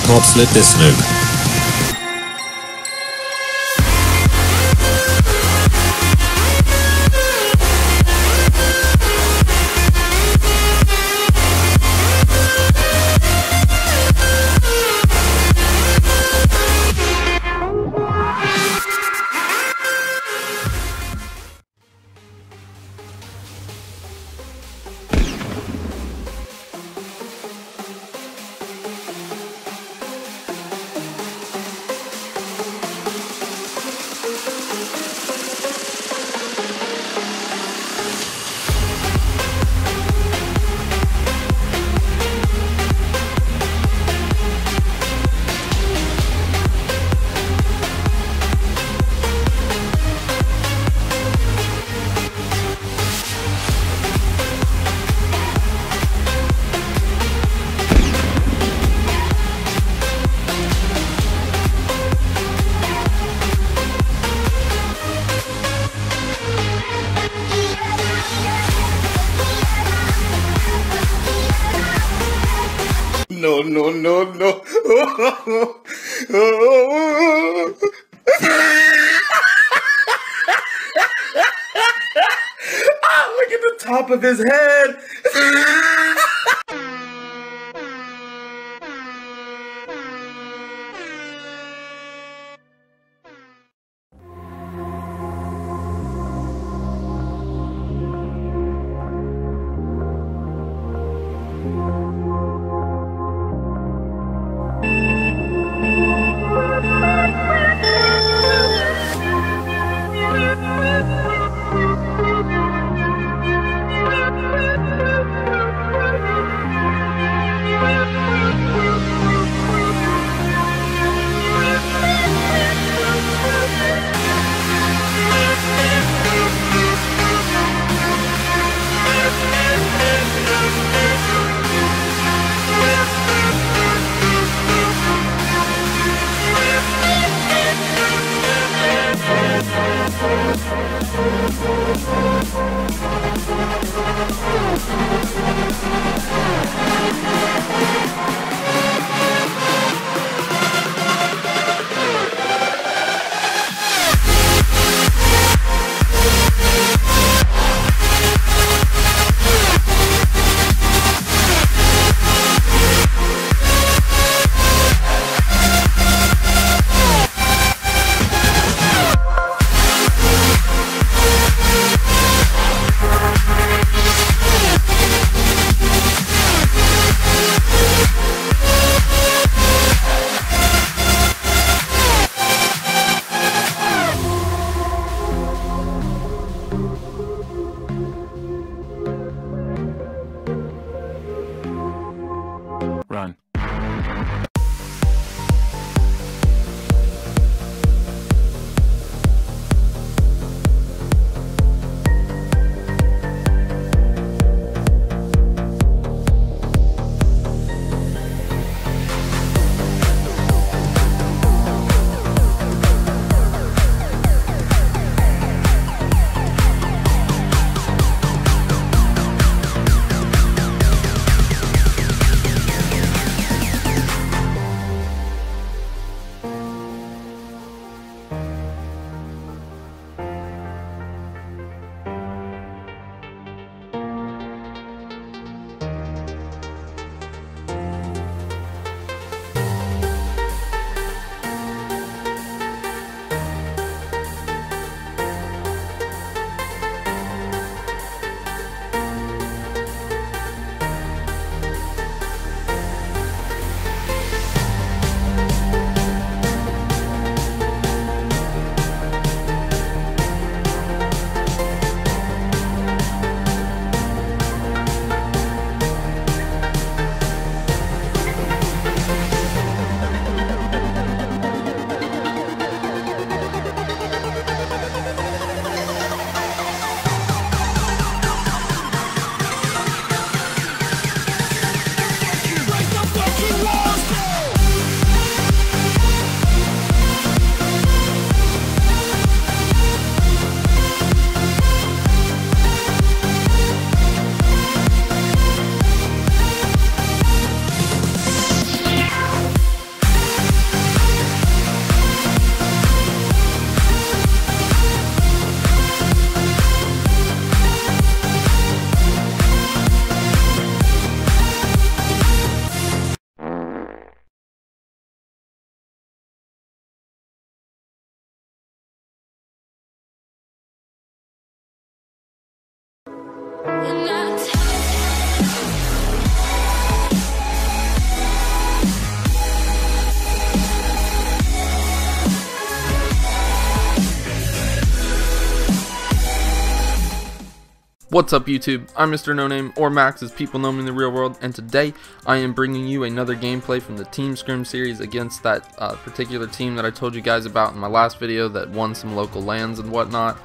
Popslet nu. No, no, no, no. Ah, look at the top of his head. What's up YouTube, I'm Mr. No Name, or Max as people know me in the real world, and today I am bringing you another gameplay from the Team Scrim series against that particular team that I told you guys about in my last video that won some local lands and whatnot.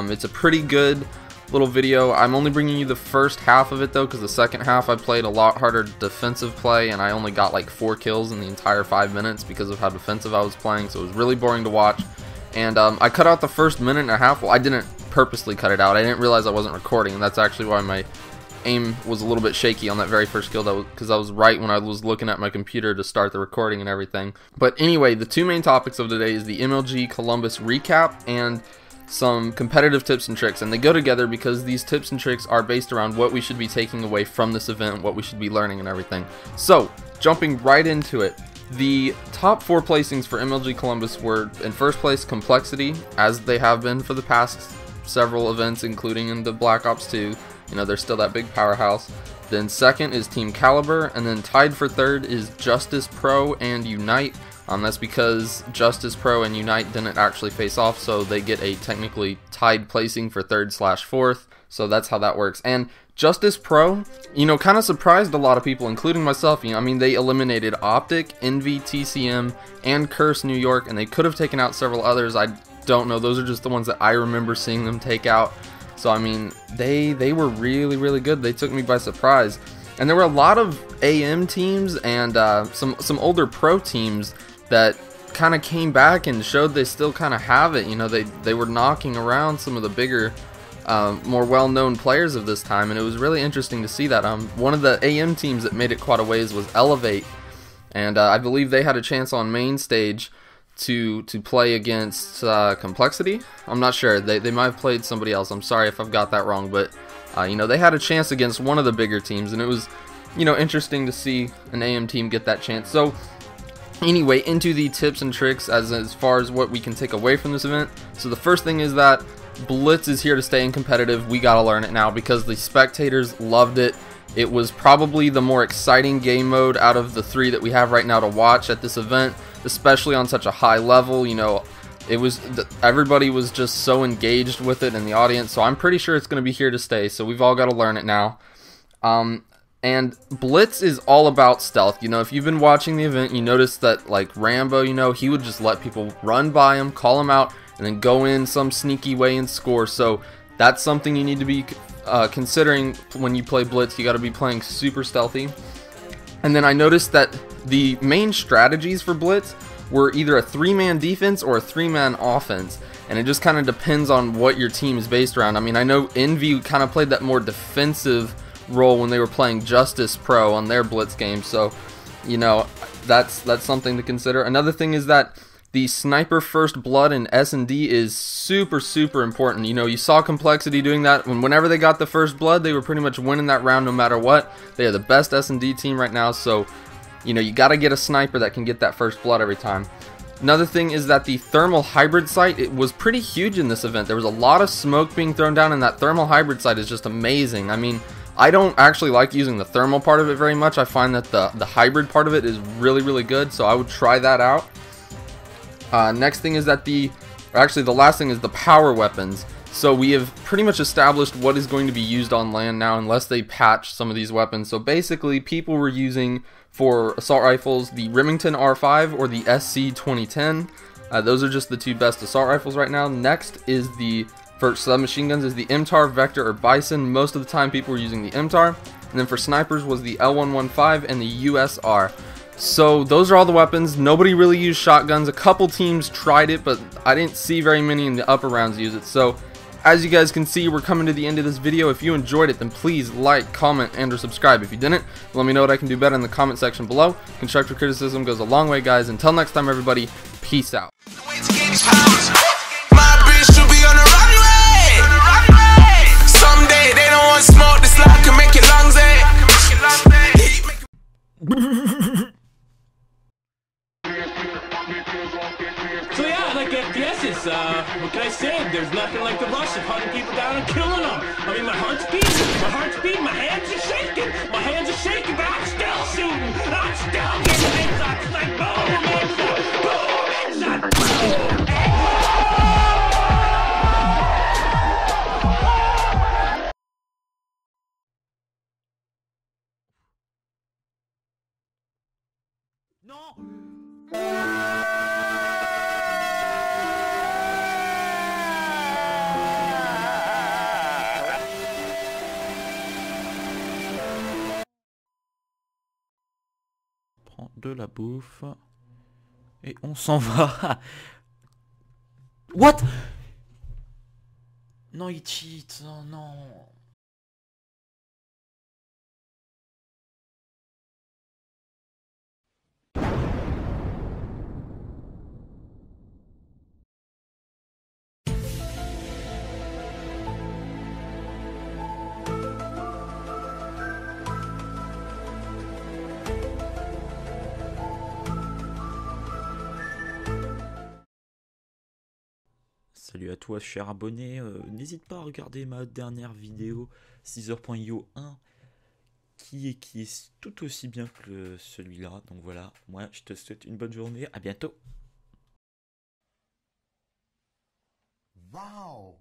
It's a pretty good little video. I'm only bringing you the first half of it though, because the second half I played a lot harder defensive play and I only got like 4 kills in the entire 5 minutes because of how defensive I was playing, so it was really boring to watch. And I cut out the first minute and a half. Well, I didn't purposely cut it out. I didn't realize I wasn't recording, and that's actually why my aim was a little bit shaky on that very first kill, because I was right when I was looking at my computer to start the recording and everything. But anyway, the two main topics of today is the MLG Columbus recap and some competitive tips and tricks, and they go together because these tips and tricks are based around what we should be taking away from this event, what we should be learning and everything. So, jumping right into it. The top 4 placings for MLG Columbus were, in first place, Complexity, as they have been for the past several events, including in the Black Ops 2. You know, they're still that big powerhouse. Then second is Team Caliber, and then tied for third is Justice Pro and Unite. That's because Justice Pro and Unite didn't actually face off, so they get a technically tied placing for 3rd/4th. So that's how that works. And Justice Pro, you know, kind of surprised a lot of people, including myself. You know, I mean, they eliminated Optic, Envy, TCM, and Curse New York, and they could have taken out several others. I don't know. Those are just the ones that I remember seeing them take out. So, I mean, they were really, really good. They took me by surprise. And there were a lot of AM teams and some older pro teams that kind of came back and showed they still kind of have it. You know, they were knocking around some of the bigger, more well-known players of this time, and it was really interesting to see that. One of the AM teams that made it quite a ways was Elevate, and I believe they had a chance on main stage to play against Complexity. I'm not sure. They might have played somebody else. I'm sorry if I've got that wrong, but you know, they had a chance against one of the bigger teams, and it was, you know, interesting to see an AM team get that chance. So anyway, into the tips and tricks as far as what we can take away from this event. So the first thing is that Blitz is here to stay in competitive. We gotta learn it now because the spectators loved it. It was probably the more exciting game mode out of the 3 that we have right now to watch at this event, especially on such a high level. You know, it was everybody was just so engaged with it in the audience, so I'm pretty sure it's going to be here to stay, so we've all got to learn it now. And Blitz is all about stealth. You know, if you've been watching the event, you notice that, like, Rambo, you know, he would just let people run by him, call him out, and then go in some sneaky way and score. So that's something you need to be considering when you play Blitz. You got to be playing super stealthy. And then I noticed that the main strategies for Blitz were either a 3-man defense or a 3-man offense, and it just kind of depends on what your team is based around. I mean, I know Envy kind of played that more defensive role when they were playing Justice Pro on their Blitz game, so you know, that's something to consider. Another thing is that the sniper first blood in S&D is super important. You know, you saw Complexity doing that. Whenever they got the first blood, they were pretty much winning that round no matter what. They are the best S&D team right now, so you know, you got to get a sniper that can get that first blood every time. Another thing is that the thermal hybrid site, it was pretty huge in this event. There was a lot of smoke being thrown down, and that thermal hybrid site is just amazing. I mean, I don't actually like using the thermal part of it very much. I find that the hybrid part of it is really good, so I would try that out. Next thing is that the last thing is the power weapons. So we have pretty much established what is going to be used on land now, unless they patch some of these weapons. So basically, people were using, for assault rifles, the Remington R5 or the SC 2010. Those are just the 2 best assault rifles right now. Next is for submachine guns is the MTAR, Vector, or Bison. Most of the time people were using the MTAR. And then for snipers was the L115 and the USR. So those are all the weapons. Nobody really used shotguns. A couple teams tried it, but I didn't see very many in the upper rounds use it. So as you guys can see, we're coming to the end of this video. If you enjoyed it, then please like, comment, and or subscribe. If you didn't, let me know what I can do better in the comment section below. Constructive criticism goes a long way, guys. Until next time, everybody, peace out. So yeah, like FPS's, what can I say? There's nothing like the rush of hunting people down and killing them. I mean, my heart's beating, my hands are shaking, but I'm still shooting, I'm still getting headshots, like boom, headshot, boom, headshot. de la bouffe. Et on s'en va. What? Non, il cheat. Oh non. Salut à toi cher abonné, n'hésite pas à regarder ma dernière vidéo 6h.io 1 qui est tout aussi bien que celui-là. Donc voilà, moi je te souhaite une bonne journée, à bientôt. Wow!